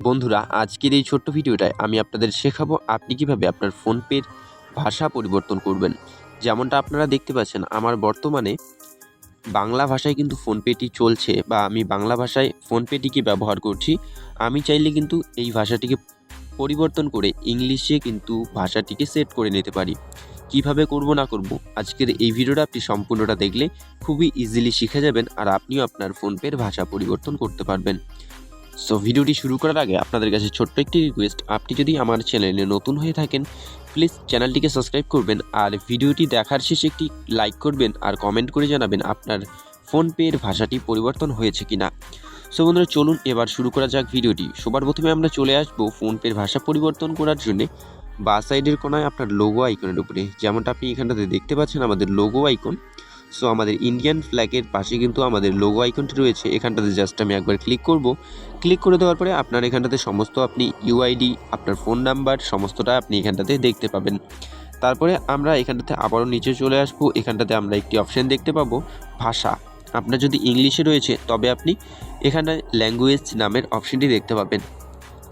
বন্ধুরা, আজকের এই ছোট্ট ভিডিওটায় আমি আপনাদের শেখাবো আপনি কিভাবে আপনার ফোনপের ভাষা পরিবর্তন করবেন। যেমনটা আপনারা দেখতে পাচ্ছেন, আমার বর্তমানে বাংলা ভাষায় কিন্তু ফোনপেটি চলছে বা আমি বাংলা ভাষায় ফোনপেটিকে ব্যবহার করছি। আমি চাইলে কিন্তু এই ভাষাটিকে পরিবর্তন করে ইংলিশে কিন্তু ভাষাটিকে সেট করে নিতে পারি। কিভাবে করব না করব, আজকের এই ভিডিওটা আপনি সম্পূর্ণটা দেখলে খুবই ইজিলি শিখে যাবেন আর আপনিও আপনার ফোনপের ভাষা পরিবর্তন করতে পারবেন। সো ভিডিওটি শুরু করার আগে আপনাদের কাছে ছোট্ট একটি রিকোয়েস্ট, আপনি যদি আমার চ্যানেলে নতুন হয়ে থাকেন প্লিজ চ্যানেলটিকে সাবস্ক্রাইব করবেন আর ভিডিওটি দেখার শেষে একটি লাইক করবেন আর কমেন্ট করে জানাবেন আপনার ফোনপের ভাষাটি পরিবর্তন হয়েছে কিনা। সো বন্ধুরা, চলুন এবার শুরু করা যাক ভিডিওটি। সবার প্রথমে আমরা চলে আসবো ফোনপের ভাষা পরিবর্তন করার জন্য বাঁ সাইডের কোনায় আপনার লোগো আইকনের উপরে, যেমনটা আপনি এখানটাতে দেখতে পাচ্ছেন আমাদের লোগো আইকন। সো আমাদের ইন্ডিয়ান ফ্ল্যাগের পাশে কিন্তু আমাদের লোগো আইকনটি রয়েছে, এখানটাতে জাস্ট আমি একবার ক্লিক করব। ক্লিক করে দেওয়ার পরে আপনার এখানটাতে সমস্ত আপনি ইউআইডি, আপনার ফোন নাম্বার সমস্তটা আপনি এখানটাতে দেখতে পাবেন। তারপরে আমরা এখানটাতে আবারও নিচে চলে আসবো, এখানটাতে আমরা একটি অপশান দেখতে পাবো ভাষা। আপনার যদি ইংলিশে রয়েছে তবে আপনি এখানে ল্যাঙ্গুয়েজ নামের অপশানটি দেখতে পাবেন।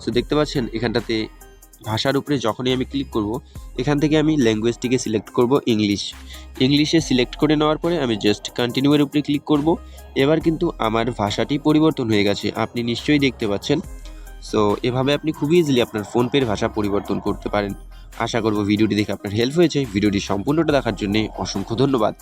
সো দেখতে পাচ্ছেন এখানটাতে ভাষার উপরে যখনই আমি ক্লিক করব, এখান থেকে আমি ল্যাঙ্গুয়েজটিকে সিলেক্ট করব ইংলিশে সিলেক্ট করে নেওয়ার পরে আমি জাস্ট কন্টিনিউয়ের উপরে ক্লিক করব। এবার কিন্তু আমার ভাষাটি পরিবর্তন হয়ে গেছে, আপনি নিশ্চয়ই দেখতে পাচ্ছেন। সো এভাবে আপনি খুবই ইজিলি আপনার ফোনপের ভাষা পরিবর্তন করতে পারেন। আশা করব ভিডিওটি দেখে আপনার হেল্প হয়েছে। ভিডিওটি সম্পূর্ণটা দেখার জন্য অসংখ্য ধন্যবাদ।